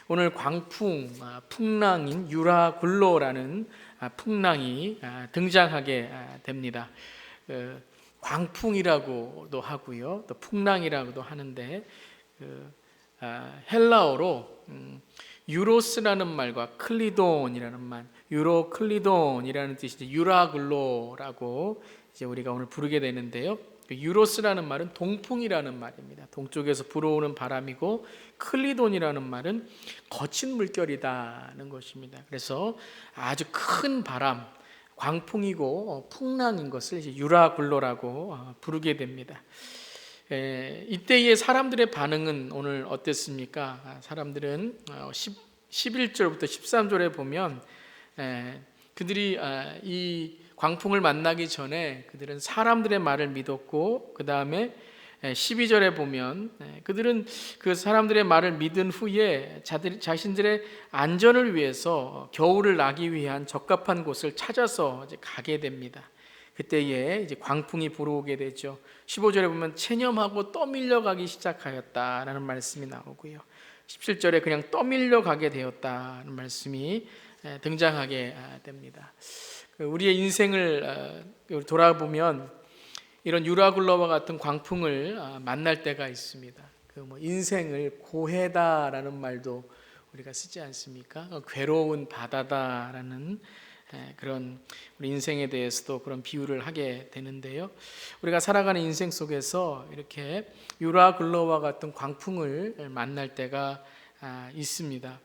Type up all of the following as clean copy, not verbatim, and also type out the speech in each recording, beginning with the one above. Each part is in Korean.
오늘 광풍, 풍랑인 유라굴로라는 풍랑이 등장하게 됩니다. 광풍이라고도 하고요, 또 풍랑이라고도 하는데 헬라어로 유로스라는 말과 클리돈이라는 말, 유로클리돈이라는 뜻이 유라굴로라고 이제 우리가 오늘 부르게 되는데요. 유로스라는 말은 동풍이라는 말입니다. 동쪽에서 불어오는 바람이고, 클리돈이라는 말은 거친 물결이다는 것입니다. 그래서 아주 큰 바람, 광풍이고 풍랑인 것을 이제 유라굴로라고 부르게 됩니다. 이때의 사람들의 반응은 오늘 어땠습니까? 사람들은 11절부터 13절에 보면 그들이 이 광풍을 만나기 전에 그들은 사람들의 말을 믿었고, 그 다음에 12절에 보면 그들은 그 사람들의 말을 믿은 후에 자신들의 안전을 위해서 겨울을 나기 위한 적합한 곳을 찾아서 이제 가게 됩니다. 그때에 이제 광풍이 불어오게 되죠. 15절에 보면 체념하고 떠밀려 가기 시작하였다라는 말씀이 나오고요, 17절에 그냥 떠밀려 가게 되었다는 말씀이 등장하게 됩니다. 우리의 인생을 돌아보면 이런 유라굴로와 같은 광풍을 만날 때가 있습니다. 인생을 고해다라는 말도 우리가 쓰지 않습니까? 괴로운 바다다라는 그런 우리 인생에 대해서도 그런 비유를 하게 되는데요. 우리가 살아가는 인생 속에서 이렇게 유라굴로와 같은 광풍을 만날 때가 있습니다.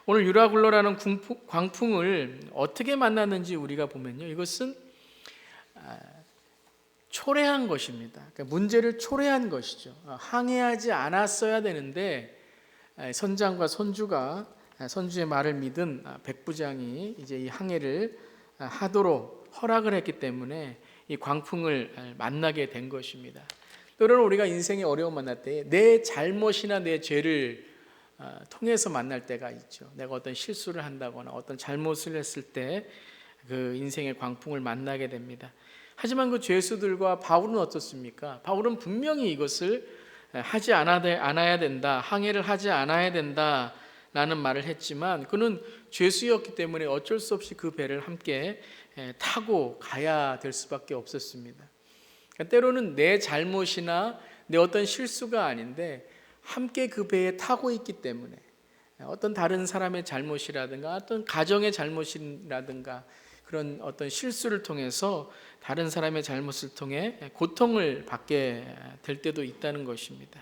오늘 유라굴로라는 광풍을 어떻게 만났는지 우리가 보면요, 이것은 초래한 것입니다. 그러니까 문제를 초래한 것이죠. 항해하지 않았어야 되는데 선장과 선주의 말을 믿은 백부장이 이제 이 항해를 하도록 허락을 했기 때문에 이 광풍을 만나게 된 것입니다. 때로는 우리가 인생의 어려움 만날 때 내 잘못이나 내 죄를 통해서 만날 때가 있죠. 내가 어떤 실수를 한다거나 어떤 잘못을 했을 때 그 인생의 광풍을 만나게 됩니다. 하지만 그 죄수들과 바울은 어떻습니까? 바울은 분명히 이것을 하지 않아야 된다, 항해를 하지 않아야 된다라는 말을 했지만 그는 죄수였기 때문에 어쩔 수 없이 그 배를 함께 타고 가야 될 수밖에 없었습니다. 그러니까 때로는 내 잘못이나 내 어떤 실수가 아닌데 함께 그 배에 타고 있기 때문에 어떤 다른 사람의 잘못이라든가 어떤 가정의 잘못이라든가 그런 어떤 실수를 통해서 다른 사람의 잘못을 통해 고통을 받게 될 때도 있다는 것입니다.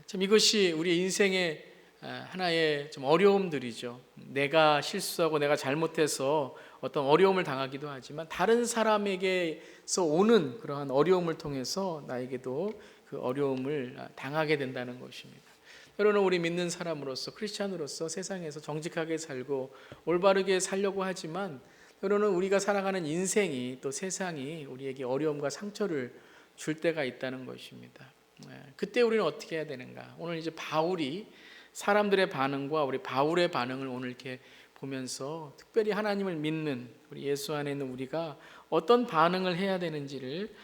참 이것이 우리 인생의 하나의 좀 어려움들이죠. 내가 실수하고 내가 잘못해서 어떤 어려움을 당하기도 하지만 다른 사람에게서 오는 그러한 어려움을 통해서 나에게도 그 어려움을 당하게 된다는 것입니다. 때로는 우리 믿는 사람으로서, 크리스찬으로서 세상에서 정직하게 살고 올바르게 살려고 하지만 때로는 우리가 살아가는 인생이 또 세상이 우리에게 어려움과 상처를 줄 때가 있다는 것입니다. 그때 우리는 어떻게 해야 되는가? 오늘 이제 바울이 사람들의 반응과 우리 바울의 반응을 오늘 이렇게 보면서 특별히 하나님을 믿는 우리 예수 안에 있는 우리가 어떤 반응을 해야 되는지를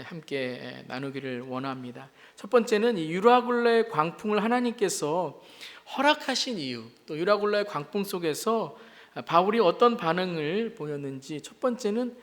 함께 나누기를 원합니다. 첫 번째는 이 유라굴로의 광풍을 하나님께서 허락하신 이유, 또 유라굴로의 광풍 속에서 바울이 어떤 반응을 보였는지, 첫 번째는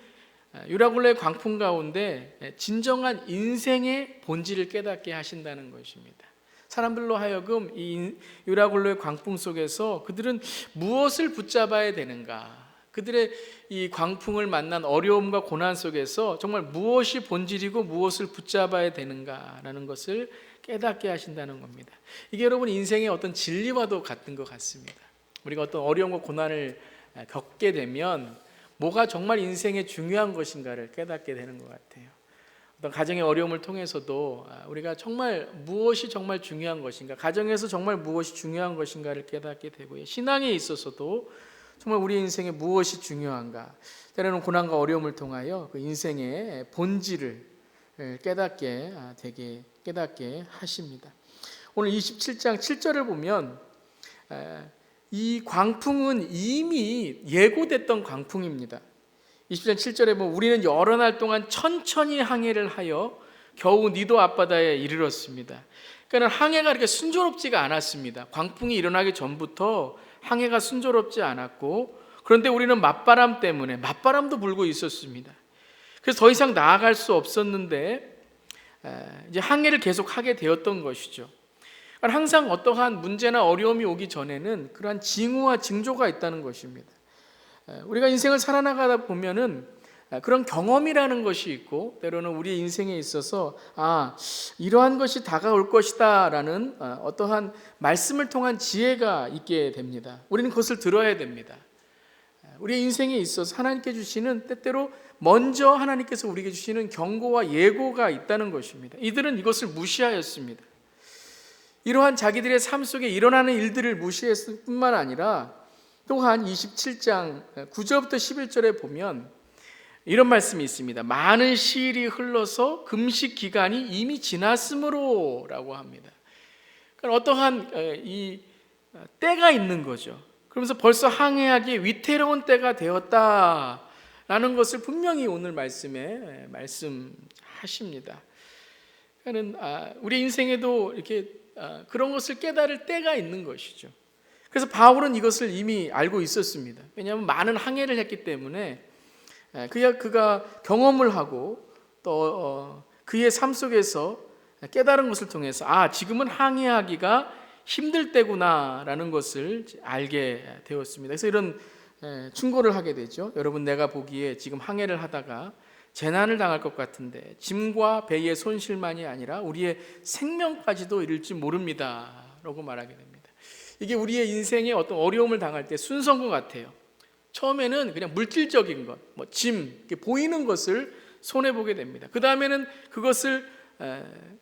유라굴로의 광풍 가운데 진정한 인생의 본질을 깨닫게 하신다는 것입니다. 사람들로 하여금 이 유라굴로의 광풍 속에서 그들은 무엇을 붙잡아야 되는가, 그들의 이 광풍을 만난 어려움과 고난 속에서 정말 무엇이 본질이고 무엇을 붙잡아야 되는가라는 것을 깨닫게 하신다는 겁니다. 이게 여러분 인생의 어떤 진리와도 같은 것 같습니다. 우리가 어떤 어려움과 고난을 겪게 되면 뭐가 정말 인생에 중요한 것인가를 깨닫게 되는 것 같아요. 어떤 가정의 어려움을 통해서도 우리가 정말 무엇이 정말 중요한 것인가, 가정에서 정말 무엇이 중요한 것인가를 깨닫게 되고요, 신앙에 있어서도 정말 우리 인생에 무엇이 중요한가, 때로는 고난과 어려움을 통하여 그 인생의 본질을 깨닫게 하십니다. 오늘 27장 7절을 보면 이 광풍은 이미 예고됐던 광풍입니다. 20장 7절에 보면 우리는 여러 날 동안 천천히 항해를 하여 겨우 니도 앞바다에 이르렀습니다. 그러니까 항해가 그렇게 순조롭지가 않았습니다. 광풍이 일어나기 전부터 항해가 순조롭지 않았고, 그런데 우리는 맞바람 때문에 맞바람도 불고 있었습니다. 그래서 더 이상 나아갈 수 없었는데 이제 항해를 계속 하게 되었던 것이죠. 항상 어떠한 문제나 어려움이 오기 전에는 그러한 징후와 징조가 있다는 것입니다. 우리가 인생을 살아나가다 보면은 그런 경험이라는 것이 있고, 때로는 우리의 인생에 있어서 이러한 것이 다가올 것이다 라는 어떠한 말씀을 통한 지혜가 있게 됩니다. 우리는 그것을 들어야 됩니다. 우리의 인생에 있어서 하나님께 주시는, 때때로 먼저 하나님께서 우리에게 주시는 경고와 예고가 있다는 것입니다. 이들은 이것을 무시하였습니다. 이러한 자기들의 삶 속에 일어나는 일들을 무시했을 뿐만 아니라, 또한 27장 9절부터 11절에 보면 이런 말씀이 있습니다. 많은 시일이 흘러서 금식 기간이 이미 지났으므로 라고 합니다. 그러니까 어떠한 이 때가 있는 거죠. 그러면서 벌써 항해하기에 위태로운 때가 되었다라는 것을 분명히 오늘 말씀에 말씀하십니다. 그러니까 우리 인생에도 이렇게 그런 것을 깨달을 때가 있는 것이죠. 그래서 바울은 이것을 이미 알고 있었습니다. 왜냐하면 많은 항해를 했기 때문에 그가 경험을 하고 또 그의 삶 속에서 깨달은 것을 통해서 지금은 항해하기가 힘들 때구나라는 것을 알게 되었습니다. 그래서 이런 충고를 하게 되죠. 여러분, 내가 보기에 지금 항해를 하다가 재난을 당할 것 같은데 짐과 배의 손실만이 아니라 우리의 생명까지도 이를지 모릅니다 라고 말하게 됩니다. 이게 우리의 인생에 어떤 어려움을 당할 때 순서인 것 같아요. 처음에는 그냥 물질적인 것, 짐, 보이는 것을 손해보게 됩니다. 그 다음에는 그것을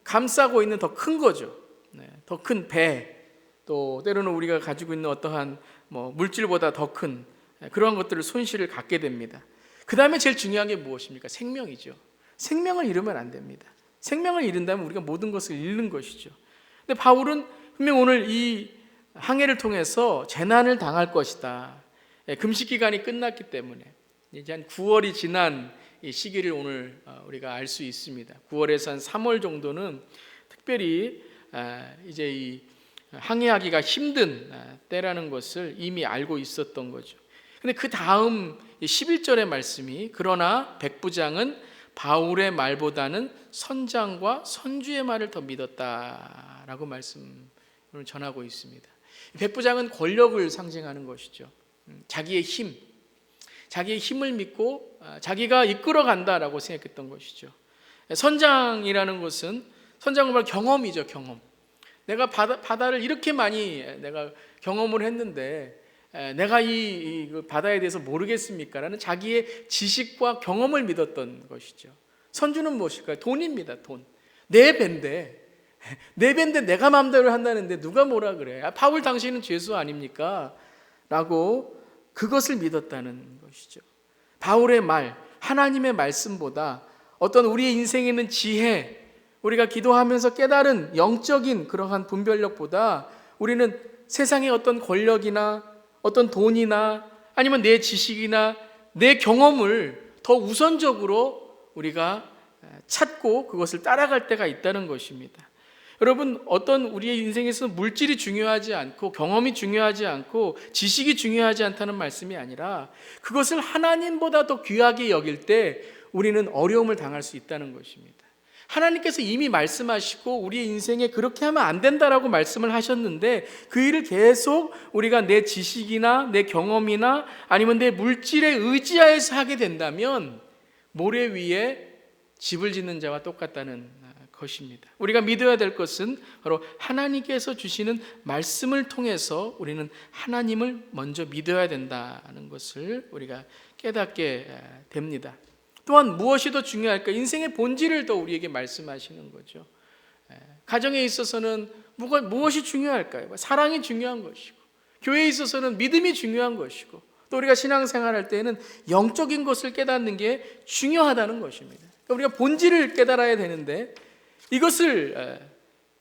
감싸고 있는 더 큰 거죠. 더 큰 배, 또 때로는 우리가 가지고 있는 어떠한 물질보다 더 큰 그러한 것들을 손실을 갖게 됩니다. 그 다음에 제일 중요한 게 무엇입니까? 생명이죠. 생명을 잃으면 안 됩니다. 생명을 잃은다면 우리가 모든 것을 잃는 것이죠. 근데 바울은 분명 오늘 이 항해를 통해서 재난을 당할 것이다. 금식 기간이 끝났기 때문에 이제 한 9월이 지난 이 시기를 오늘 우리가 알 수 있습니다. 9월에서 한 3월 정도는 특별히 이제 이 항해하기가 힘든 때라는 것을 이미 알고 있었던 거죠. 근데 그 다음 11절의 말씀이, 그러나 백부장은 바울의 말보다는 선장과 선주의 말을 더 믿었다라고 말씀을 전하고 있습니다. 백부장은 권력을 상징하는 것이죠. 자기의 힘을 믿고 자기가 이끌어 간다라고 생각했던 것이죠. 선장이라는 것은, 선장은 말 경험이죠. 경험. 내가 바다를 이렇게 많이 내가 경험을 했는데 내가 이 바다에 대해서 모르겠습니까? 라는 자기의 지식과 경험을 믿었던 것이죠. 선주는 무엇일까요? 돈입니다. 돈. 내 배인데 내가 마음대로 한다는데 누가 뭐라 그래? 바울 당신은 죄수 아닙니까? 라고 그것을 믿었다는 것이죠. 바울의 말, 하나님의 말씀보다 어떤 우리의 인생에 있는 지혜, 우리가 기도하면서 깨달은 영적인 그러한 분별력보다 우리는 세상의 어떤 권력이나 어떤 돈이나 아니면 내 지식이나 내 경험을 더 우선적으로 우리가 찾고 그것을 따라갈 때가 있다는 것입니다. 여러분, 어떤 우리의 인생에서 물질이 중요하지 않고 경험이 중요하지 않고 지식이 중요하지 않다는 말씀이 아니라 그것을 하나님보다 더 귀하게 여길 때 우리는 어려움을 당할 수 있다는 것입니다. 하나님께서 이미 말씀하시고 우리의 인생에 그렇게 하면 안 된다라고 말씀을 하셨는데 그 일을 계속 우리가 내 지식이나 내 경험이나 아니면 내 물질에 의지하여서 하게 된다면 모래 위에 집을 짓는 자와 똑같다는 것입니다. 우리가 믿어야 될 것은 바로 하나님께서 주시는 말씀을 통해서 우리는 하나님을 먼저 믿어야 된다는 것을 우리가 깨닫게 됩니다. 또한 무엇이 더 중요할까? 인생의 본질을 더 우리에게 말씀하시는 거죠. 가정에 있어서는 무엇이 중요할까요? 사랑이 중요한 것이고, 교회에 있어서는 믿음이 중요한 것이고, 또 우리가 신앙생활할 때는 영적인 것을 깨닫는 게 중요하다는 것입니다. 그러니까 우리가 본질을 깨달아야 되는데 이것을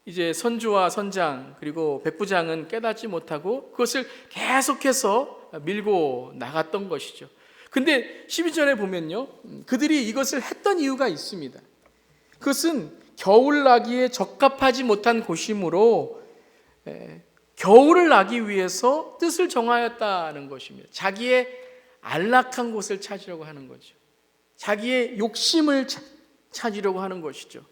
이제 선주와 선장 그리고 백부장은 깨닫지 못하고 그것을 계속해서 밀고 나갔던 것이죠. 근데 12절에 보면요, 그들이 이것을 했던 이유가 있습니다. 그것은 겨울 나기에 적합하지 못한 곳이므로 겨울을 나기 위해서 뜻을 정하였다는 것입니다. 자기의 안락한 곳을 찾으려고 하는 거죠. 자기의 욕심을 찾으려고 하는 것이죠.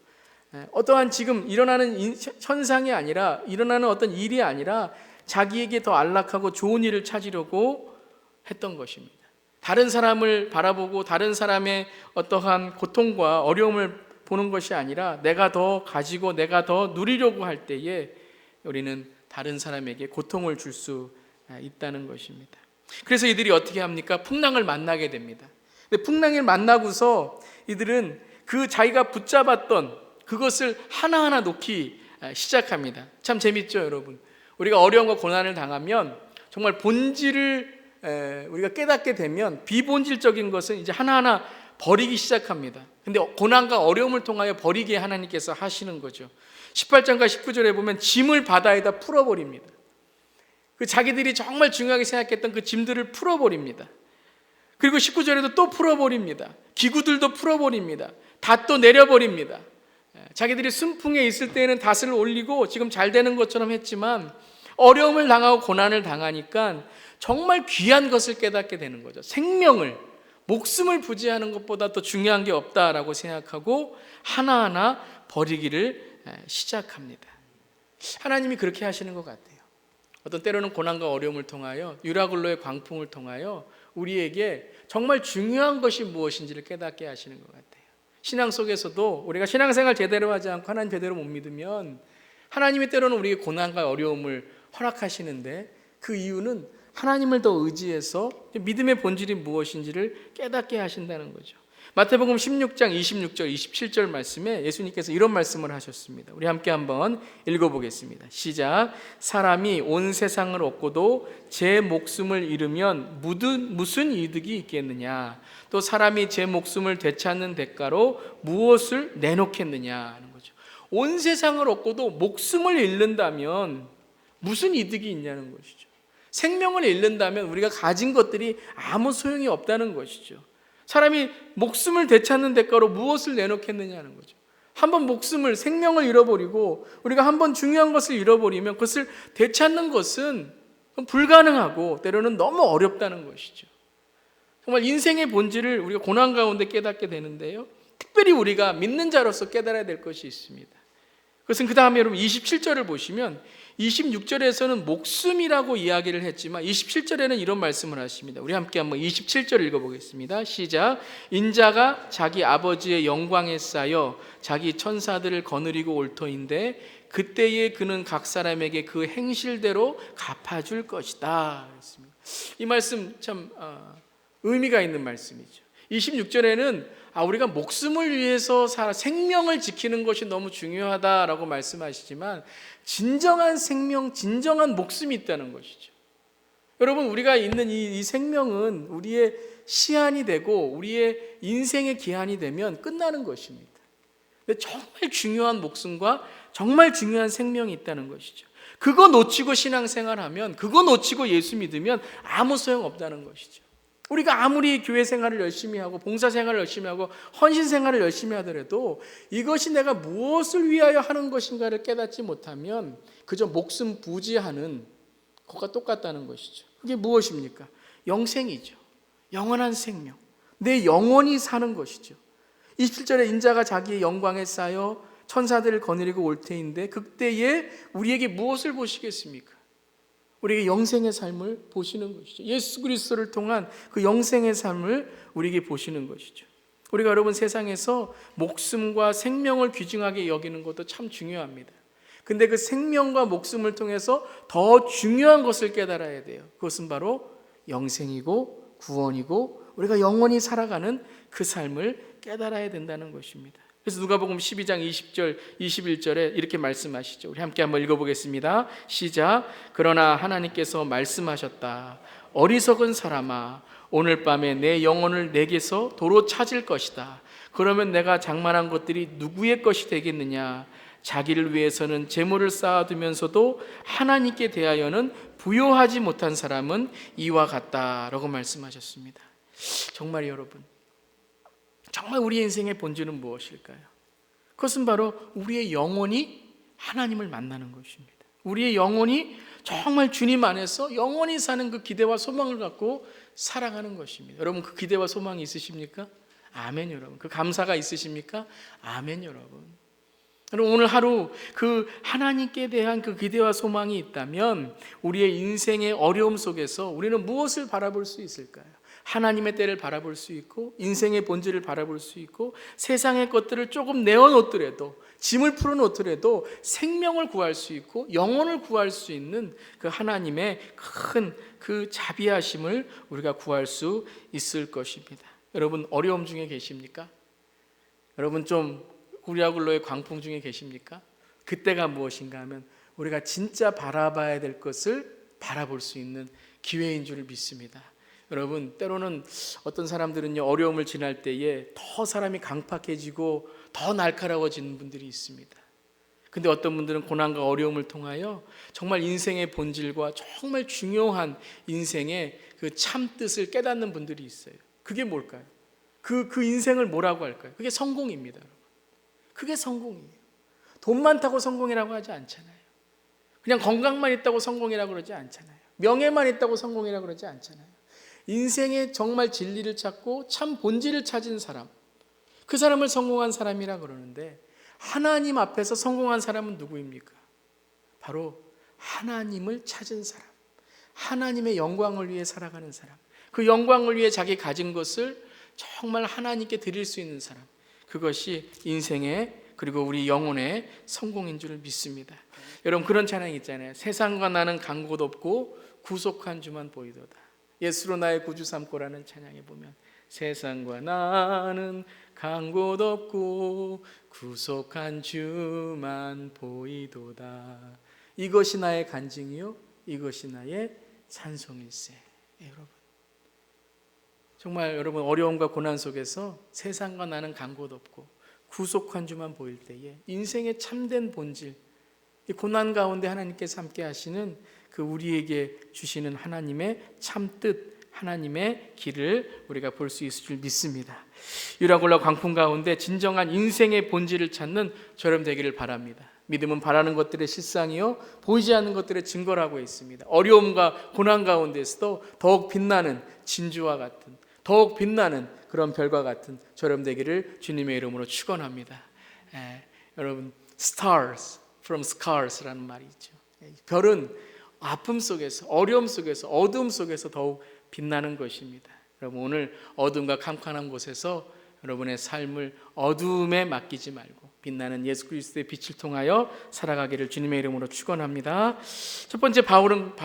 어떠한 지금 일어나는 현상이 아니라, 일어나는 어떤 일이 아니라 자기에게 더 안락하고 좋은 일을 찾으려고 했던 것입니다. 다른 사람을 바라보고 다른 사람의 어떠한 고통과 어려움을 보는 것이 아니라 내가 더 가지고 내가 더 누리려고 할 때에 우리는 다른 사람에게 고통을 줄 수 있다는 것입니다. 그래서 이들이 어떻게 합니까? 풍랑을 만나게 됩니다. 근데 풍랑을 만나고서 이들은 그 자기가 붙잡았던 그것을 하나하나 놓기 시작합니다. 참 재밌죠, 여러분? 우리가 어려움과 고난을 당하면 정말 본질을 우리가 깨닫게 되면 비본질적인 것은 이제 하나하나 버리기 시작합니다. 근데 고난과 어려움을 통하여 버리게 하나님께서 하시는 거죠. 18절과 19절에 보면 짐을 바다에다 풀어버립니다. 그 자기들이 정말 중요하게 생각했던 그 짐들을 풀어버립니다. 그리고 19절에도 또 풀어버립니다. 기구들도 풀어버립니다. 닷도 내려버립니다. 자기들이 순풍에 있을 때에는 닷을 올리고 지금 잘 되는 것처럼 했지만 어려움을 당하고 고난을 당하니까 정말 귀한 것을 깨닫게 되는 거죠. 생명을, 목숨을 부지하는 것보다 더 중요한 게 없다라고 생각하고 하나하나 버리기를 시작합니다. 하나님이 그렇게 하시는 것 같아요. 어떤 때로는 고난과 어려움을 통하여 유라굴로의 광풍을 통하여 우리에게 정말 중요한 것이 무엇인지를 깨닫게 하시는 것 같아요. 신앙 속에서도 우리가 신앙생활 제대로 하지 않고 하나님 제대로 못 믿으면 하나님이 때로는 우리에게 고난과 어려움을 허락하시는데 그 이유는 하나님을 더 의지해서 믿음의 본질이 무엇인지를 깨닫게 하신다는 거죠. 마태복음 16장 26절 27절 말씀에 예수님께서 이런 말씀을 하셨습니다. 우리 함께 한번 읽어보겠습니다. 시작. 사람이 온 세상을 얻고도 제 목숨을 잃으면 무슨 이득이 있겠느냐. 또 사람이 제 목숨을 되찾는 대가로 무엇을 내놓겠느냐 하는 거죠. 온 세상을 얻고도 목숨을 잃는다면 무슨 이득이 있냐는 것이죠. 생명을 잃는다면 우리가 가진 것들이 아무 소용이 없다는 것이죠. 사람이 목숨을 되찾는 대가로 무엇을 내놓겠느냐는 거죠. 한번 목숨을, 생명을 잃어버리고 우리가 한번 중요한 것을 잃어버리면 그것을 되찾는 것은 불가능하고 때로는 너무 어렵다는 것이죠. 정말 인생의 본질을 우리가 고난 가운데 깨닫게 되는데요, 특별히 우리가 믿는 자로서 깨달아야 될 것이 있습니다. 그것은 그 다음에 여러분 27절을 보시면 26절에서는 목숨이라고 이야기를 했지만 27절에는 이런 말씀을 하십니다. 우리 함께 한번 27절 읽어보겠습니다. 시작. 인자가 자기 아버지의 영광에 쌓여 자기 천사들을 거느리고 올 터인데 그때에 그는 각 사람에게 그 행실대로 갚아줄 것이다. 이 말씀 참 의미가 있는 말씀이죠. 26절에는 우리가 목숨을 위해서 생명을 지키는 것이 너무 중요하다라고 말씀하시지만 진정한 생명, 진정한 목숨이 있다는 것이죠. 여러분, 우리가 있는 이 생명은 우리의 시한이 되고 우리의 인생의 기한이 되면 끝나는 것입니다. 근데 정말 중요한 목숨과 정말 중요한 생명이 있다는 것이죠. 그거 놓치고 신앙생활하면, 그거 놓치고 예수 믿으면 아무 소용 없다는 것이죠. 우리가 아무리 교회 생활을 열심히 하고 봉사 생활을 열심히 하고 헌신 생활을 열심히 하더라도 이것이 내가 무엇을 위하여 하는 것인가를 깨닫지 못하면 그저 목숨 부지하는 것과 똑같다는 것이죠. 그게 무엇입니까? 영생이죠. 영원한 생명. 내 영혼이 사는 것이죠. 27절에 인자가 자기의 영광에 쌓여 천사들을 거느리고 올 테인데 그때에 우리에게 무엇을 보시겠습니까? 우리에게 영생의 삶을 보시는 것이죠. 예수 그리스도를 통한 그 영생의 삶을 우리에게 보시는 것이죠. 우리가 여러분 세상에서 목숨과 생명을 귀중하게 여기는 것도 참 중요합니다. 근데 그 생명과 목숨을 통해서 더 중요한 것을 깨달아야 돼요. 그것은 바로 영생이고 구원이고 우리가 영원히 살아가는 그 삶을 깨달아야 된다는 것입니다. 그래서 누가복음 12장 20절 21절에 이렇게 말씀하시죠. 우리 함께 한번 읽어보겠습니다. 시작. 그러나 하나님께서 말씀하셨다. 어리석은 사람아, 오늘 밤에 내 영혼을 내게서 도로 찾을 것이다. 그러면 내가 장만한 것들이 누구의 것이 되겠느냐? 자기를 위해서는 재물을 쌓아두면서도 하나님께 대하여는 부요하지 못한 사람은 이와 같다라고 말씀하셨습니다. 정말 여러분, 정말 우리 인생의 본질은 무엇일까요? 그것은 바로 우리의 영혼이 하나님을 만나는 것입니다. 우리의 영혼이 정말 주님 안에서 영원히 사는 그 기대와 소망을 갖고 살아가는 것입니다. 여러분, 그 기대와 소망이 있으십니까? 아멘. 여러분, 그 감사가 있으십니까? 아멘. 여러분, 오늘 하루 그 하나님께 대한 그 기대와 소망이 있다면 우리의 인생의 어려움 속에서 우리는 무엇을 바라볼 수 있을까요? 하나님의 때를 바라볼 수 있고, 인생의 본질을 바라볼 수 있고, 세상의 것들을 조금 내어놓더라도, 짐을 풀어놓더라도 생명을 구할 수 있고 영혼을 구할 수 있는 그 하나님의 큰 그 자비하심을 우리가 구할 수 있을 것입니다. 여러분, 어려움 중에 계십니까? 여러분, 좀 우리아굴로의 광풍 중에 계십니까? 그때가 무엇인가 하면 우리가 진짜 바라봐야 될 것을 바라볼 수 있는 기회인 줄 믿습니다. 여러분, 때로는 어떤 사람들은요, 어려움을 지날 때에 더 사람이 강팍해지고 더 날카로워지는 분들이 있습니다. 근데 어떤 분들은 고난과 어려움을 통하여 정말 인생의 본질과 정말 중요한 인생의 그 참뜻을 깨닫는 분들이 있어요. 그게 뭘까요? 그 인생을 뭐라고 할까요? 그게 성공입니다. 여러분, 그게 성공이에요. 돈 많다고 성공이라고 하지 않잖아요. 그냥 건강만 있다고 성공이라고 그러지 않잖아요. 명예만 있다고 성공이라고 그러지 않잖아요. 인생의 정말 진리를 찾고 참 본질을 찾은 사람, 그 사람을 성공한 사람이라 그러는데, 하나님 앞에서 성공한 사람은 누구입니까? 바로 하나님을 찾은 사람, 하나님의 영광을 위해 살아가는 사람, 그 영광을 위해 자기 가진 것을 정말 하나님께 드릴 수 있는 사람, 그것이 인생의 그리고 우리 영혼의 성공인 줄 믿습니다. 여러분, 그런 찬양이 있잖아요. 세상과 나는 간 곳 없고 구속한 주만 보이도다. 예수로 나의 구주 삼고라는 찬양에 보면 세상과 나는 간 곳 없고 구속한 주만 보이도다. 이것이 나의 간증이요 이것이 나의 찬송일세. 여러분, 정말 여러분, 어려움과 고난 속에서 세상과 나는 간 곳 없고 구속한 주만 보일 때에 인생의 참된 본질, 이 고난 가운데 하나님께서 함께 하시는 그 우리에게 주시는 하나님의 참뜻, 하나님의 길을 우리가 볼 수 있을 줄 믿습니다. 유라굴라 광풍 가운데 진정한 인생의 본질을 찾는 저렴 되기를 바랍니다. 믿음은 바라는 것들의 실상이요 보이지 않는 것들의 증거라고 있습니다. 어려움과 고난 가운데서도 더욱 빛나는 진주와 같은, 더욱 빛나는 그런 별과 같은 저렴 되기를 주님의 이름으로 축원합니다. 여러분, stars from scars라는 말이 있죠. 별은 아픔 속에서, 어려움 속에서, 어두움 속에서 더욱 빛나는 것입니다. 여러분, 오늘 어둠과 캄캄한 곳에서 여러분의 삶을 어두움에 맡기지 말고 빛나는 예수 그리스도의 빛을 통하여 살아가기를 주님의 이름으로 축원합니다. 첫 번째, 바울은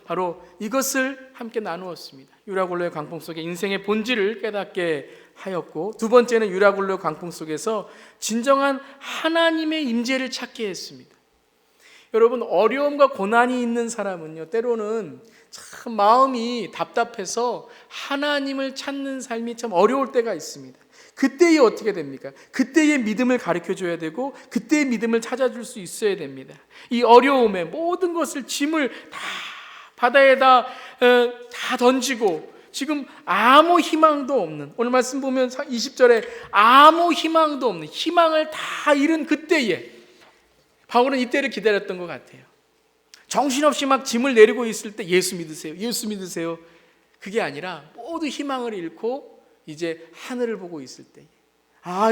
바로 이것을 함께 나누었습니다. 유라굴로의 광풍 속에 인생의 본질을 깨닫게 하였고, 두 번째는 유라굴로의 광풍 속에서 진정한 하나님의 임재를 찾게 했습니다. 여러분, 어려움과 고난이 있는 사람은요, 때로는 참 마음이 답답해서 하나님을 찾는 삶이 참 어려울 때가 있습니다. 그때에 어떻게 됩니까? 그때의 믿음을 가르쳐줘야 되고 그때의 믿음을 찾아줄 수 있어야 됩니다. 이 어려움에 모든 것을, 짐을 다 바다에다 다 던지고 지금 아무 희망도 없는, 오늘 말씀 보면 20절에 아무 희망도 없는, 희망을 다 잃은 그때에 바울은 이때를 기다렸던 것 같아요. 정신없이 막 짐을 내리고 있을 때 예수 믿으세요, 예수 믿으세요. 그게 아니라 모두 희망을 잃고 이제 하늘을 보고 있을 때,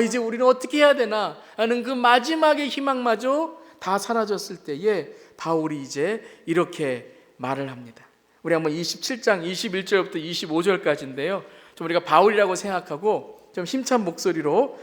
이제 우리는 어떻게 해야 되나 하는 그 마지막의 희망마저 다 사라졌을 때에 바울이 이제 이렇게 말을 합니다. 우리 한번 27장 21절부터 25절까지인데요. 좀 우리가 바울이라고 생각하고 좀 힘찬 목소리로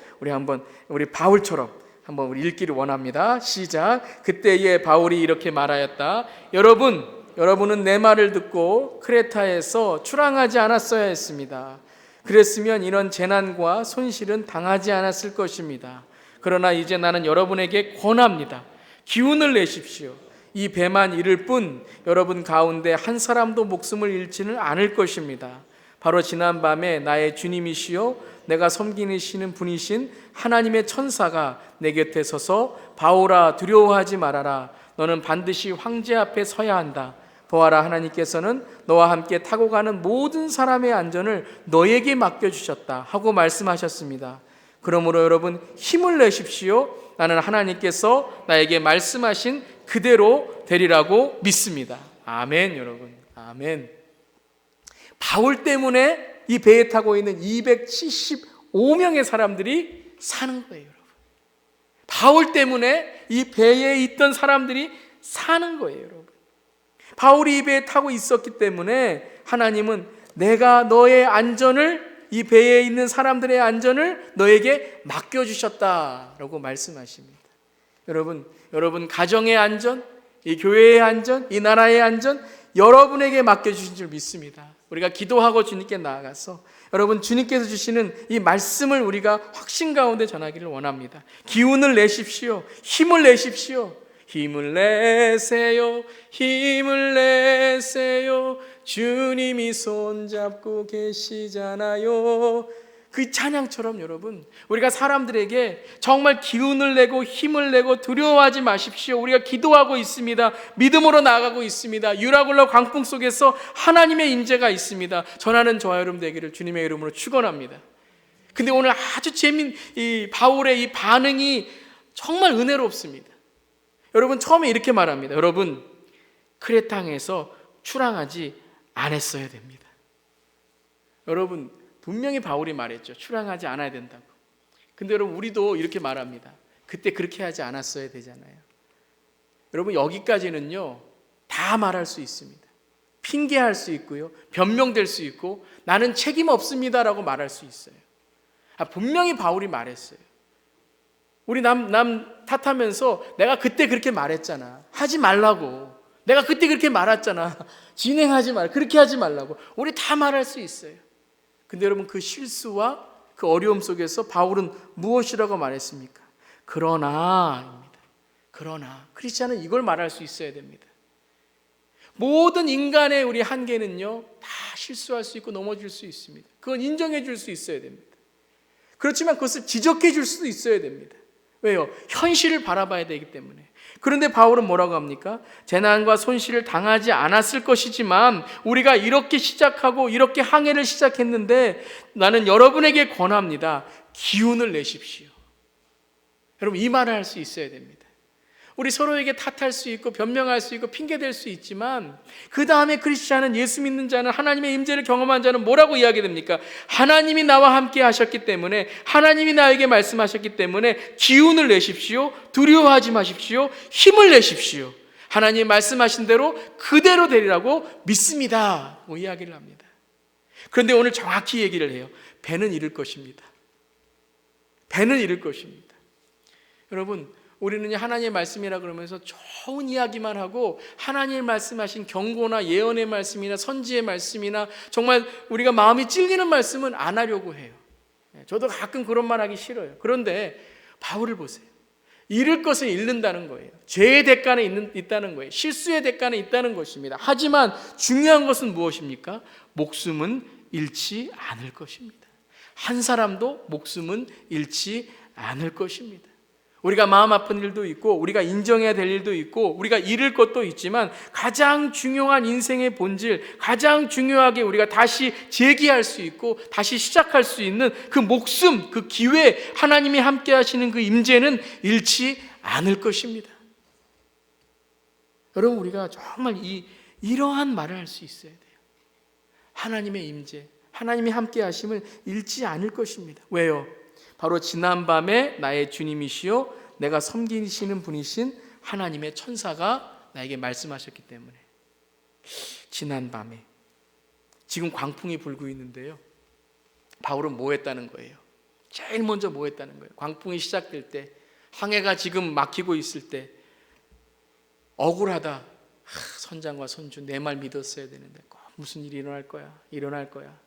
우리 바울처럼 한번 우리 읽기를 원합니다. 시작. 그때에 바울이 이렇게 말하였다. 여러분은 내 말을 듣고 크레타에서 출항하지 않았어야 했습니다. 그랬으면 이런 재난과 손실은 당하지 않았을 것입니다. 그러나 이제 나는 여러분에게 권합니다. 기운을 내십시오. 이 배만 잃을 뿐 여러분 가운데 한 사람도 목숨을 잃지는 않을 것입니다. 바로 지난밤에 나의 주님이시요 내가 섬기시는 분이신 하나님의 천사가 내 곁에 서서 바울아 두려워하지 말아라. 너는 반드시 황제 앞에 서야 한다. 보아라, 하나님께서는 너와 함께 타고 가는 모든 사람의 안전을 너에게 맡겨주셨다 하고 말씀하셨습니다. 그러므로 여러분 힘을 내십시오. 나는 하나님께서 나에게 말씀하신 그대로 되리라고 믿습니다. 아멘. 여러분, 아멘. 바울 때문에 이 배에 타고 있는 275명의 사람들이 사는 거예요, 여러분. 바울 때문에 이 배에 있던 사람들이 사는 거예요, 여러분. 바울이 이 배에 타고 있었기 때문에 하나님은 내가 너의 안전을, 이 배에 있는 사람들의 안전을 너에게 맡겨주셨다라고 말씀하십니다. 여러분 가정의 안전, 이 교회의 안전, 이 나라의 안전 여러분에게 맡겨주신 줄 믿습니다. 우리가 기도하고 주님께 나아가서 여러분 주님께서 주시는 이 말씀을 우리가 확신 가운데 전하기를 원합니다. 기운을 내십시오. 힘을 내십시오. 힘을 내세요. 힘을 내세요. 주님이 손잡고 계시잖아요. 그 찬양처럼 여러분 우리가 사람들에게 정말 기운을 내고 힘을 내고 두려워하지 마십시오. 우리가 기도하고 있습니다. 믿음으로 나아가고 있습니다. 유라굴라 광풍 속에서 하나님의 임재가 있습니다. 전하는 저와 여러분 되기를 주님의 이름으로 축원합니다. 근데 오늘 아주 이 바울의 이 반응이 정말 은혜롭습니다. 여러분 처음에 이렇게 말합니다. 여러분 크레타항에서 출항하지 않았어야 됩니다. 여러분 분명히 바울이 말했죠. 출항하지 않아야 된다고. 근데 여러분 우리도 이렇게 말합니다. 그때 그렇게 하지 않았어야 되잖아요. 여러분 여기까지는요 다 말할 수 있습니다. 핑계할 수 있고요, 변명될 수 있고 나는 책임 없습니다라고 말할 수 있어요. 분명히 바울이 말했어요. 우리 남 탓하면서 내가 그때 그렇게 말했잖아. 하지 말라고. 내가 그때 그렇게 말했잖아. 진행하지 말. 그렇게 하지 말라고. 우리 다 말할 수 있어요. 근데 여러분 그 실수와 그 어려움 속에서 바울은 무엇이라고 말했습니까? 그러나 크리스찬은 이걸 말할 수 있어야 됩니다. 모든 인간의 우리 한계는요 다 실수할 수 있고 넘어질 수 있습니다. 그건 인정해 줄 수 있어야 됩니다. 그렇지만 그것을 지적해 줄 수도 있어야 됩니다. 왜요? 현실을 바라봐야 되기 때문에. 그런데 바울은 뭐라고 합니까? 재난과 손실을 당하지 않았을 것이지만 우리가 이렇게 시작하고 이렇게 항해를 시작했는데 나는 여러분에게 권합니다. 기운을 내십시오. 여러분 이 말을 할 수 있어야 됩니다. 우리 서로에게 탓할 수 있고 변명할 수 있고 핑계댈 수 있지만 그 다음에 크리스찬은, 예수 믿는 자는, 하나님의 임재를 경험한 자는 뭐라고 이야기됩니까? 하나님이 나와 함께 하셨기 때문에, 하나님이 나에게 말씀하셨기 때문에 기운을 내십시오. 두려워하지 마십시오. 힘을 내십시오. 하나님이 말씀하신 대로 그대로 되리라고 믿습니다. 이야기를 합니다. 그런데 오늘 정확히 얘기를 해요. 배는 잃을 것입니다. 배는 잃을 것입니다. 여러분 우리는 하나님의 말씀이라 그러면서 좋은 이야기만 하고 하나님이 말씀하신 경고나 예언의 말씀이나 선지의 말씀이나 정말 우리가 마음이 찔리는 말씀은 안 하려고 해요. 저도 가끔 그런 말 하기 싫어요. 그런데 바울을 보세요. 잃을 것을 잃는다는 거예요. 죄의 대가는 있다는 거예요. 실수의 대가는 있다는 것입니다. 하지만 중요한 것은 무엇입니까? 목숨은 잃지 않을 것입니다. 한 사람도 목숨은 잃지 않을 것입니다. 우리가 마음 아픈 일도 있고 우리가 인정해야 될 일도 있고 우리가 잃을 것도 있지만 가장 중요한 인생의 본질, 가장 중요하게 우리가 다시 재기할 수 있고 다시 시작할 수 있는 그 목숨, 그 기회, 하나님이 함께 하시는 그 임재는 잃지 않을 것입니다. 여러분 우리가 정말 이러한 말을 할 수 있어야 돼요. 하나님의 임재, 하나님이 함께 하심을 잃지 않을 것입니다. 왜요? 바로 지난밤에 나의 주님이시요 내가 섬기시는 분이신 하나님의 천사가 나에게 말씀하셨기 때문에. 지난밤에 지금 광풍이 불고 있는데요, 바울은 뭐 했다는 거예요? 제일 먼저 뭐 했다는 거예요? 광풍이 시작될 때, 항해가 지금 막히고 있을 때 억울하다. 선장과 선주 내 말 믿었어야 되는데 꼭 무슨 일이 일어날 거야.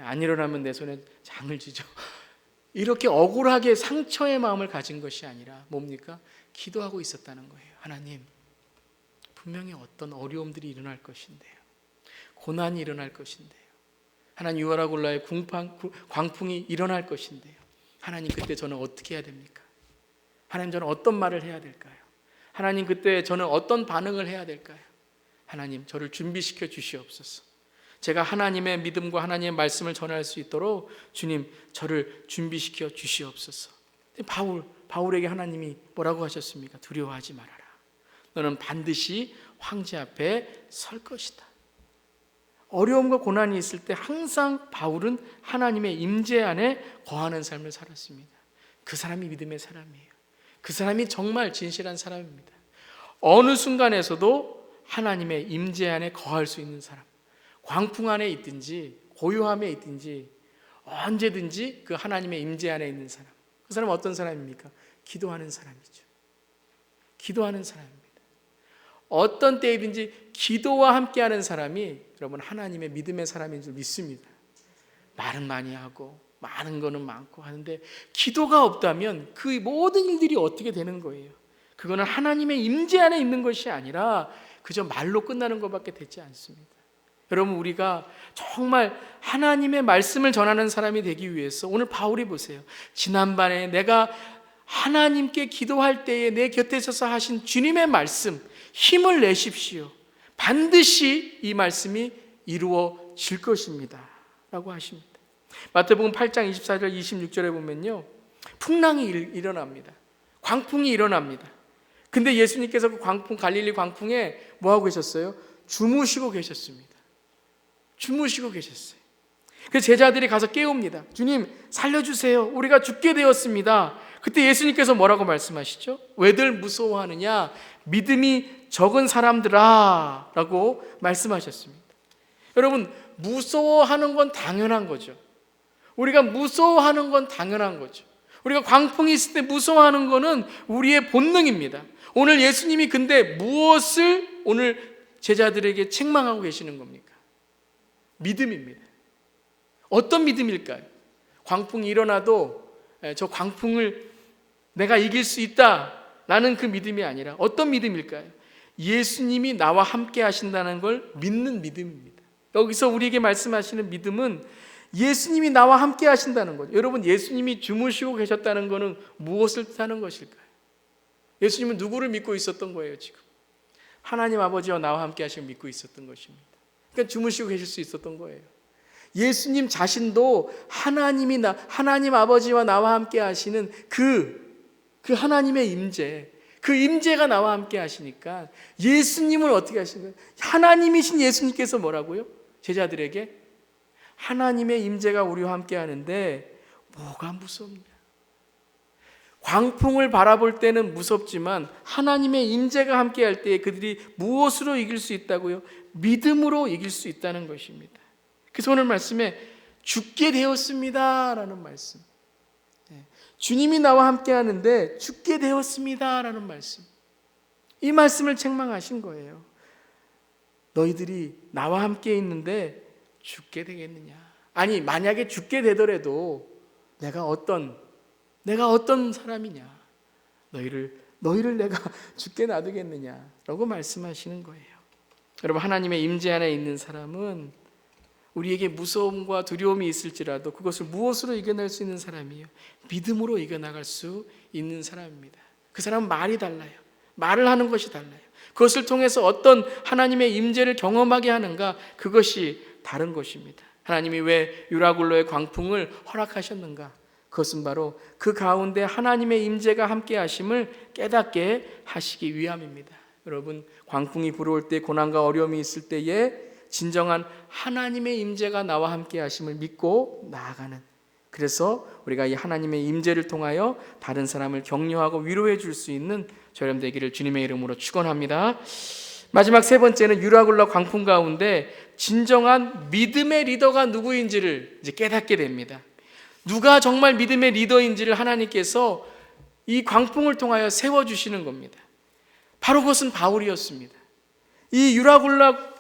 안 일어나면 내 손에 장을 지죠. 이렇게 억울하게 상처의 마음을 가진 것이 아니라 뭡니까? 기도하고 있었다는 거예요. 하나님, 분명히 어떤 어려움들이 일어날 것인데요, 고난이 일어날 것인데요, 하나님 유아라굴라의 광풍이 일어날 것인데요, 하나님 그때 저는 어떻게 해야 됩니까? 하나님 저는 어떤 말을 해야 될까요? 하나님 그때 저는 어떤 반응을 해야 될까요? 하나님 저를 준비시켜 주시옵소서. 제가 하나님의 믿음과 하나님의 말씀을 전할 수 있도록 주님 저를 준비시켜 주시옵소서. 바울에게 하나님이 뭐라고 하셨습니까? 두려워하지 말아라. 너는 반드시 황제 앞에 설 것이다. 어려움과 고난이 있을 때 항상 바울은 하나님의 임재 안에 거하는 삶을 살았습니다. 그 사람이 믿음의 사람이에요. 그 사람이 정말 진실한 사람입니다. 어느 순간에서도 하나님의 임재 안에 거할 수 있는 사람, 광풍 안에 있든지 고요함에 있든지 언제든지 그 하나님의 임재 안에 있는 사람, 그 사람은 어떤 사람입니까? 기도하는 사람이죠. 기도하는 사람입니다. 어떤 때이든지 기도와 함께하는 사람이 여러분 하나님의 믿음의 사람인 줄 믿습니다. 말은 많이 하고 많은 거는 많고 하는데 기도가 없다면 그 모든 일들이 어떻게 되는 거예요? 그거는 하나님의 임재 안에 있는 것이 아니라 그저 말로 끝나는 것밖에 되지 않습니다. 여러분 우리가 정말 하나님의 말씀을 전하는 사람이 되기 위해서 오늘 바울이 보세요. 지난번에 내가 하나님께 기도할 때에 내 곁에 있어서 하신 주님의 말씀, 힘을 내십시오. 반드시 이 말씀이 이루어질 것입니다 라고 하십니다. 마태복음 8장 24절 26절에 보면요, 풍랑이 일어납니다. 광풍이 일어납니다. 근데 예수님께서 그 광풍, 갈릴리 광풍에 뭐하고 계셨어요? 주무시고 계셨습니다. 주무시고 계셨어요. 그래서 제자들이 가서 깨웁니다. 주님 살려주세요. 우리가 죽게 되었습니다. 그때 예수님께서 뭐라고 말씀하시죠? 왜들 무서워하느냐? 믿음이 적은 사람들아 라고 말씀하셨습니다. 여러분 무서워하는 건 당연한 거죠. 우리가 무서워하는 건 당연한 거죠. 우리가 광풍이 있을 때 무서워하는 거는 우리의 본능입니다. 오늘 예수님이 근데 무엇을 오늘 제자들에게 책망하고 계시는 겁니까? 믿음입니다. 어떤 믿음일까요? 광풍이 일어나도 저 광풍을 내가 이길 수 있다라는 그 믿음이 아니라 어떤 믿음일까요? 예수님이 나와 함께 하신다는 걸 믿는 믿음입니다. 여기서 우리에게 말씀하시는 믿음은 예수님이 나와 함께 하신다는 거죠. 여러분 예수님이 주무시고 계셨다는 것은 무엇을 뜻하는 것일까요? 예수님은 누구를 믿고 있었던 거예요 지금? 하나님 아버지와 나와 함께 하시고 믿고 있었던 것입니다. 그러니까 주무시고 계실 수 있었던 거예요. 예수님 자신도 하나님 아버지와 나와 함께 하시는 그 하나님의 임재, 그 임재가 나와 함께 하시니까 예수님을 어떻게 하신 거예요? 하나님이신 예수님께서 뭐라고요? 제자들에게 하나님의 임재가 우리와 함께 하는데 뭐가 무섭냐? 광풍을 바라볼 때는 무섭지만 하나님의 임재가 함께 할 때에 그들이 무엇으로 이길 수 있다고요? 믿음으로 이길 수 있다는 것입니다. 그래서 오늘 말씀에 죽게 되었습니다 라는 말씀, 주님이 나와 함께 하는데 죽게 되었습니다 라는 말씀, 이 말씀을 책망하신 거예요. 너희들이 나와 함께 있는데 죽게 되겠느냐? 아니 만약에 죽게 되더라도 내가 어떤 사람이냐? 너희를 내가 죽게 놔두겠느냐라고 말씀하시는 거예요. 여러분 하나님의 임재 안에 있는 사람은 우리에게 무서움과 두려움이 있을지라도 그것을 무엇으로 이겨낼 수 있는 사람이에요? 믿음으로 이겨나갈 수 있는 사람입니다. 그 사람은 말이 달라요. 말을 하는 것이 달라요. 그것을 통해서 어떤 하나님의 임재를 경험하게 하는가, 그것이 다른 것입니다. 하나님이 왜 유라굴로의 광풍을 허락하셨는가? 그것은 바로 그 가운데 하나님의 임재가 함께 하심을 깨닫게 하시기 위함입니다. 여러분 광풍이 불어올 때, 고난과 어려움이 있을 때에 진정한 하나님의 임재가 나와 함께 하심을 믿고 나아가는, 그래서 우리가 이 하나님의 임재를 통하여 다른 사람을 격려하고 위로해 줄 수 있는 저렴 되기를 주님의 이름으로 축원합니다. 마지막 세 번째는 유라굴라 광풍 가운데 진정한 믿음의 리더가 누구인지를 이제 깨닫게 됩니다. 누가 정말 믿음의 리더인지를 하나님께서 이 광풍을 통하여 세워주시는 겁니다. 바로 그것은 바울이었습니다. 이 유라굴라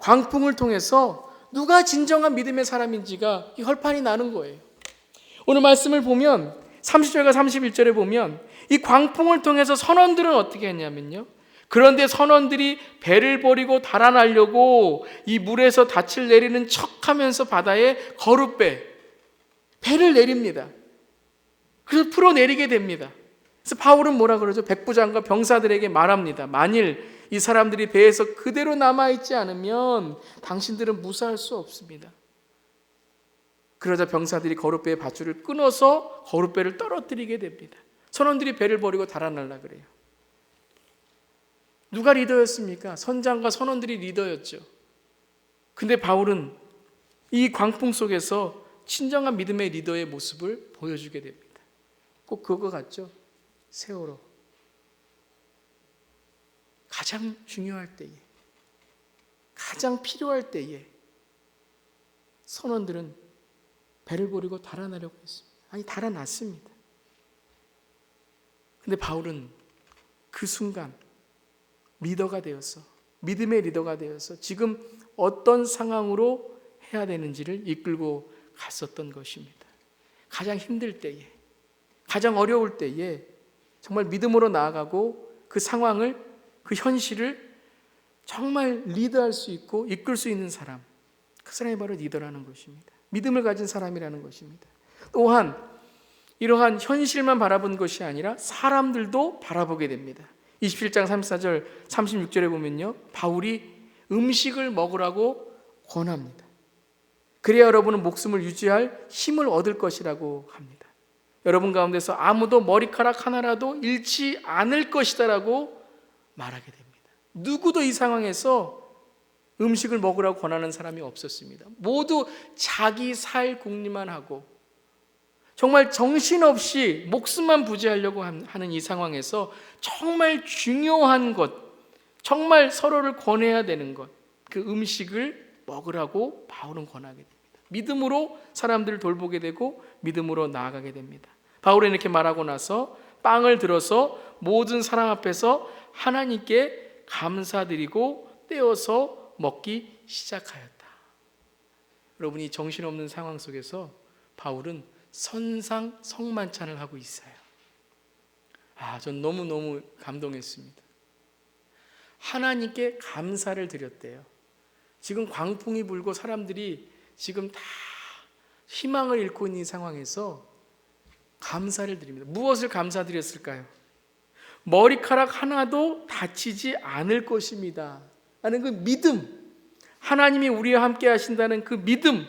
광풍을 통해서 누가 진정한 믿음의 사람인지가 혈판이 나는 거예요. 오늘 말씀을 보면 30절과 31절에 보면 이 광풍을 통해서 선원들은 어떻게 했냐면요, 그런데 선원들이 배를 버리고 달아나려고 이 물에서 닻을 내리는 척하면서 바다에 배를 내립니다. 그래서 풀어내리게 됩니다. 그래서 바울은 뭐라 그러죠? 백부장과 병사들에게 말합니다. 만일 이 사람들이 배에서 그대로 남아있지 않으면 당신들은 무사할 수 없습니다. 그러자 병사들이 거룻배의 밧줄을 끊어서 거룻배를 떨어뜨리게 됩니다. 선원들이 배를 버리고 달아나려 그래요. 누가 리더였습니까? 선장과 선원들이 리더였죠. 근데 바울은 이 광풍 속에서 진정한 믿음의 리더의 모습을 보여주게 됩니다. 꼭 그거 같죠? 세월호. 가장 중요할 때에, 가장 필요할 때에 선원들은 배를 버리고 달아나려고 했습니다. 아니, 달아났습니다. 근데 바울은 그 순간 리더가 되어서, 믿음의 리더가 되어서 지금 어떤 상황으로 해야 되는지를 이끌고 갔었던 것입니다. 가장 힘들 때에, 가장 어려울 때에 정말 믿음으로 나아가고 그 상황을, 그 현실을 정말 리드할 수 있고 이끌 수 있는 사람, 그 사람이 바로 리더라는 것입니다. 믿음을 가진 사람이라는 것입니다. 또한 이러한 현실만 바라본 것이 아니라 사람들도 바라보게 됩니다. 27장 34절 36절에 보면요, 바울이 음식을 먹으라고 권합니다. 그래야 여러분은 목숨을 유지할 힘을 얻을 것이라고 합니다. 여러분 가운데서 아무도 머리카락 하나라도 잃지 않을 것이다라고 말하게 됩니다. 누구도 이 상황에서 음식을 먹으라고 권하는 사람이 없었습니다. 모두 자기 살 궁리만 하고 정말 정신없이 목숨만 부지하려고 하는 이 상황에서 정말 중요한 것, 정말 서로를 권해야 되는 것, 그 음식을 먹으라고 바울은 권하게 됩니다. 믿음으로 사람들을 돌보게 되고 믿음으로 나아가게 됩니다. 바울은 이렇게 말하고 나서 빵을 들어서 모든 사람 앞에서 하나님께 감사드리고 떼어서 먹기 시작하였다. 여러분, 이 정신없는 상황 속에서 바울은 선상 성만찬을 하고 있어요. 전 너무너무 감동했습니다. 하나님께 감사를 드렸대요. 지금 광풍이 불고 사람들이 지금 다 희망을 잃고 있는 이 상황에서 감사를 드립니다. 무엇을 감사드렸을까요? 머리카락 하나도 다치지 않을 것입니다 라는 그 믿음, 하나님이 우리와 함께 하신다는 그 믿음,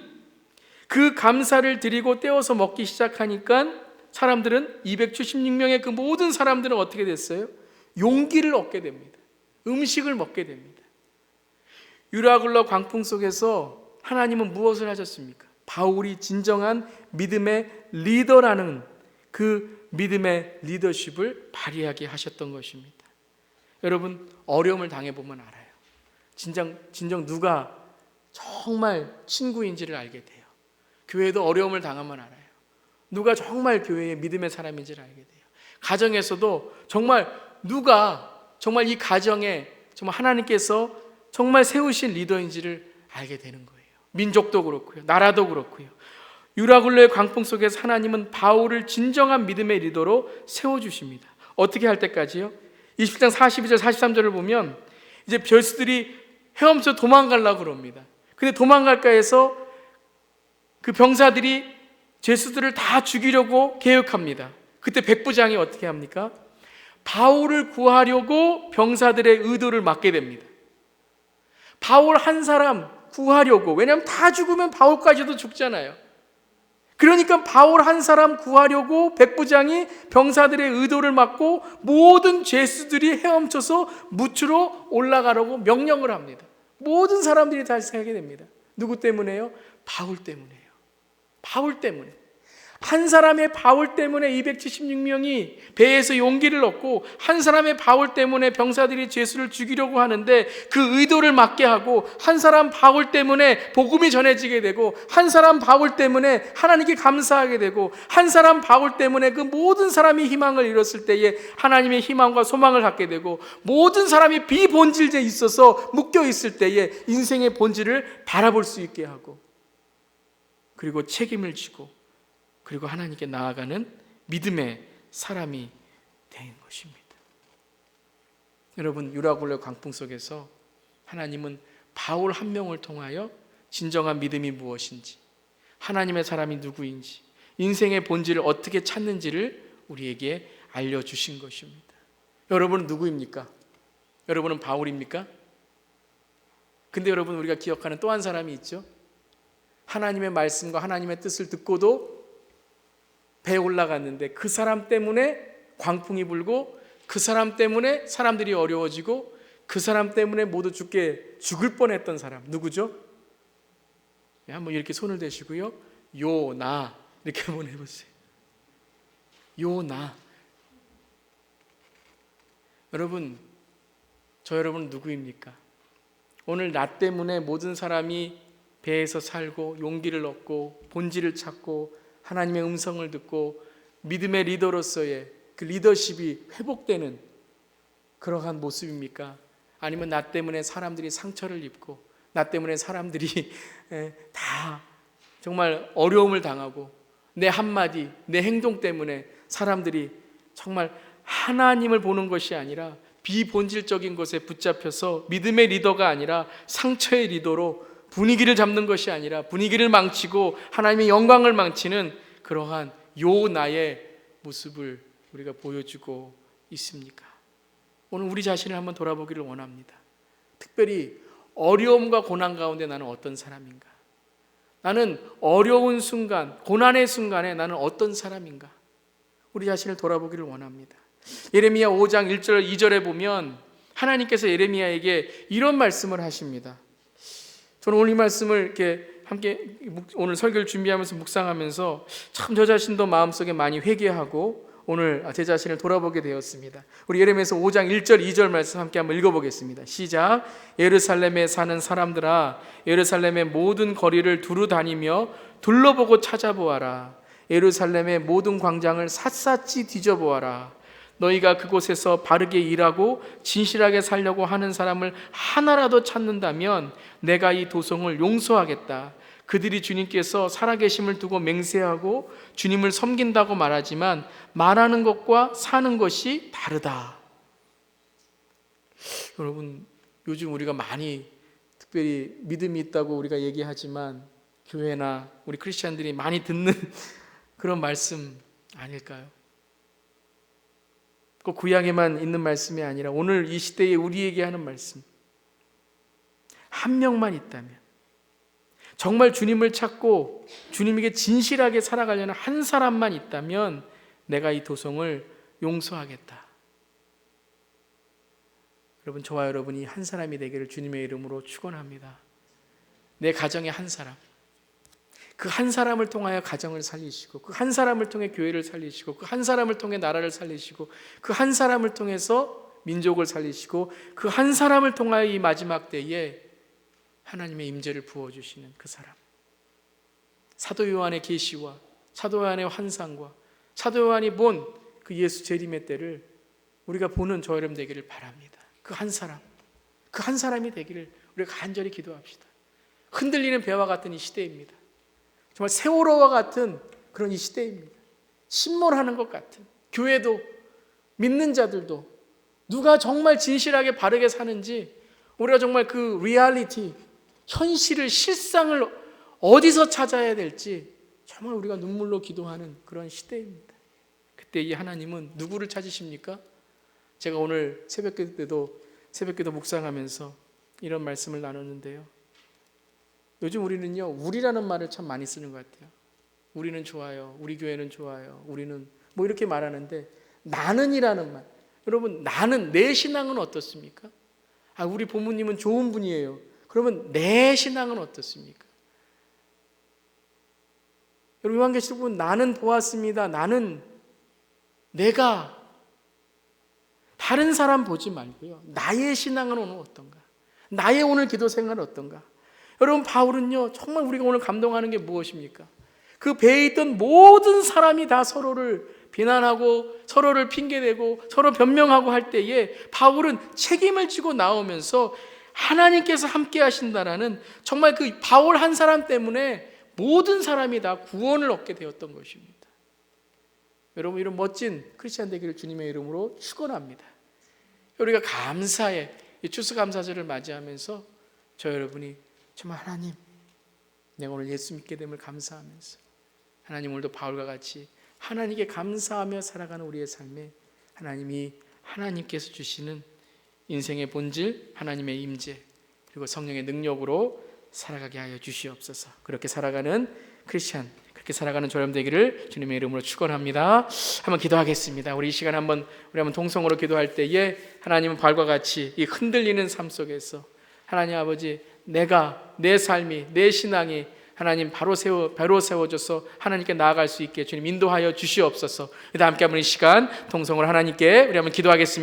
그 감사를 드리고 떼어서 먹기 시작하니까 사람들은 276명의 그 모든 사람들은 어떻게 됐어요? 용기를 얻게 됩니다. 음식을 먹게 됩니다. 유라굴로 광풍 속에서 하나님은 무엇을 하셨습니까? 바울이 진정한 믿음의 리더라는 그 믿음의 리더십을 발휘하게 하셨던 것입니다. 여러분, 어려움을 당해보면 알아요. 진정 누가 정말 친구인지를 알게 돼요. 교회도 어려움을 당하면 알아요. 누가 정말 교회의 믿음의 사람인지를 알게 돼요. 가정에서도 정말 누가 정말 이 가정에 정말 하나님께서 정말 세우신 리더인지를 알게 되는 거예요. 민족도 그렇고요, 나라도 그렇고요. 유라굴로의 광풍 속에서 하나님은 바울을 진정한 믿음의 리더로 세워주십니다. 어떻게 할 때까지요? 27장 42절 43절을 보면 이제 별수들이 헤엄쳐 도망가려고 그럽니다. 근데 도망갈까 해서 그 병사들이 죄수들을 다 죽이려고 계획합니다. 그때 백부장이 어떻게 합니까? 바울을 구하려고 병사들의 의도를 막게 됩니다. 바울 한 사람 구하려고, 왜냐하면 다 죽으면 바울까지도 죽잖아요. 그러니까 바울 한 사람 구하려고 백부장이 병사들의 의도를 막고 모든 죄수들이 헤엄쳐서 무추로 올라가라고 명령을 합니다. 모든 사람들이 다 생각하게 됩니다. 누구 때문에요? 바울 때문에요. 바울 때문에. 한 사람의 바울 때문에 276명이 배에서 용기를 얻고, 한 사람의 바울 때문에 병사들이 죄수를 죽이려고 하는데 그 의도를 막게 하고, 한 사람 바울 때문에 복음이 전해지게 되고, 한 사람 바울 때문에 하나님께 감사하게 되고, 한 사람 바울 때문에 그 모든 사람이 희망을 잃었을 때에 하나님의 희망과 소망을 갖게 되고, 모든 사람이 비본질에 있어서 묶여 있을 때에 인생의 본질을 바라볼 수 있게 하고, 그리고 책임을 지고, 그리고 하나님께 나아가는 믿음의 사람이 된 것입니다. 여러분, 유라굴로 광풍 속에서 하나님은 바울 한 명을 통하여 진정한 믿음이 무엇인지, 하나님의 사람이 누구인지, 인생의 본질을 어떻게 찾는지를 우리에게 알려주신 것입니다. 여러분은 누구입니까? 여러분은 바울입니까? 근데 여러분, 우리가 기억하는 또 한 사람이 있죠. 하나님의 말씀과 하나님의 뜻을 듣고도 배에 올라갔는데 그 사람 때문에 광풍이 불고, 그 사람 때문에 사람들이 어려워지고, 그 사람 때문에 모두 죽을 뻔했던 사람 누구죠? 한번 이렇게 손을 대시고요, 요나 이렇게 한번 해보세요. 요나. 여러분, 저 여러분 누구입니까? 오늘 나 때문에 모든 사람이 배에서 살고 용기를 얻고 본질을 찾고 하나님의 음성을 듣고 믿음의 리더로서의 그 리더십이 회복되는 그러한 모습입니까? 아니면 나 때문에 사람들이 상처를 입고, 나 때문에 사람들이 다 정말 어려움을 당하고, 내 한마디, 내 행동 때문에 사람들이 정말 하나님을 보는 것이 아니라 비본질적인 것에 붙잡혀서 믿음의 리더가 아니라 상처의 리더로 분위기를 잡는 것이 아니라 분위기를 망치고 하나님의 영광을 망치는 그러한 요나의 모습을 우리가 보여주고 있습니까? 오늘 우리 자신을 한번 돌아보기를 원합니다. 특별히 어려움과 고난 가운데 나는 어떤 사람인가? 나는 어려운 순간, 고난의 순간에 나는 어떤 사람인가? 우리 자신을 돌아보기를 원합니다. 예레미야 5장 1절 2절에 보면 하나님께서 예레미야에게 이런 말씀을 하십니다. 저는 오늘 이 말씀을 이렇게 함께 오늘 설교를 준비하면서 묵상하면서 참 저 자신도 마음속에 많이 회개하고 오늘 제 자신을 돌아보게 되었습니다. 우리 예레미야서 5장 1절 2절 말씀 함께 한번 읽어보겠습니다. 시작. 예루살렘에 사는 사람들아, 예루살렘의 모든 거리를 두루 다니며 둘러보고 찾아보아라. 예루살렘의 모든 광장을 샅샅이 뒤져보아라. 너희가 그곳에서 바르게 일하고 진실하게 살려고 하는 사람을 하나라도 찾는다면 내가 이 도성을 용서하겠다. 그들이 주님께서 살아계심을 두고 맹세하고 주님을 섬긴다고 말하지만 말하는 것과 사는 것이 다르다. 여러분, 요즘 우리가 많이 특별히 믿음이 있다고 우리가 얘기하지만 교회나 우리 크리스찬들이 많이 듣는 그런 말씀 아닐까요? 꼭 구약에만 있는 말씀이 아니라 오늘 이 시대에 우리에게 하는 말씀. 한 명만 있다면, 정말 주님을 찾고 주님에게 진실하게 살아가려는 한 사람만 있다면 내가 이 도성을 용서하겠다. 여러분, 저와 여러분이 한 사람이 되기를 주님의 이름으로 축원합니다. 내 가정의 한 사람, 그 한 사람을 통하여 가정을 살리시고, 그 한 사람을 통해 교회를 살리시고, 그 한 사람을 통해 나라를 살리시고, 그 한 사람을 통해서 민족을 살리시고, 그 한 사람을 통하여 이 마지막 때에 하나님의 임재를 부어주시는 그 사람. 사도 요한의 계시와 사도 요한의 환상과 사도 요한이 본 그 예수 재림의 때를 우리가 보는 저 여러분 되기를 바랍니다. 그 한 사람, 그 한 사람이 되기를 우리가 간절히 기도합시다. 흔들리는 배와 같은 이 시대입니다. 정말 세월호와 같은 그런 이 시대입니다. 침몰하는 것 같은, 교회도 믿는 자들도 누가 정말 진실하게 바르게 사는지 우리가 정말 그 리얼리티, 현실을, 실상을 어디서 찾아야 될지 정말 우리가 눈물로 기도하는 그런 시대입니다. 그때 이 하나님은 누구를 찾으십니까? 제가 오늘 새벽기도 묵상하면서 이런 말씀을 나누는데요, 요즘 우리는요, 우리라는 말을 참 많이 쓰는 것 같아요. 우리는 좋아요, 우리 교회는 좋아요, 우리는 뭐 이렇게 말하는데, 나는이라는 말, 여러분, 나는, 내 신앙은 어떻습니까? 우리 부모님은 좋은 분이에요. 그러면 내 신앙은 어떻습니까? 여러분, 요한계시록 보면 나는 보았습니다. 나는, 내가, 다른 사람 보지 말고요, 나의 신앙은 오늘 어떤가? 나의 오늘 기도 생활은 어떤가? 여러분, 바울은요, 정말 우리가 오늘 감동하는 게 무엇입니까? 그 배에 있던 모든 사람이 다 서로를 비난하고 서로를 핑계대고 서로 변명하고 할 때에 바울은 책임을 지고 나오면서 하나님께서 함께 하신다라는, 정말 그 바울 한 사람 때문에 모든 사람이 다 구원을 얻게 되었던 것입니다. 여러분, 이런 멋진 크리스찬 되기를 주님의 이름으로 축원합니다. 우리가 감사의 이 추수감사절을 맞이하면서 저 여러분이 정말 하나님, 내가 오늘 예수 믿게 됨을 감사하면서 하나님, 오늘도 바울과 같이 하나님께 감사하며 살아가는 우리의 삶에 하나님이, 하나님께서 주시는 인생의 본질, 하나님의 임재, 그리고 성령의 능력으로 살아가게 하여 주시옵소서. 그렇게 살아가는 크리스찬, 그렇게 살아가는 저렴 되기를 주님의 이름으로 축원합니다. 한번 기도하겠습니다. 우리 이 시간 우리 한번 동성으로 기도할 때에 하나님은 발과 같이 이 흔들리는 삶 속에서 하나님 아버지, 내 삶이, 내 신앙이 하나님 바로 세워져서 하나님께 나아갈 수 있게 주님 인도하여 주시옵소서. 함께 한번 이 시간 동성으로 하나님께 우리 한번 기도하겠습니다.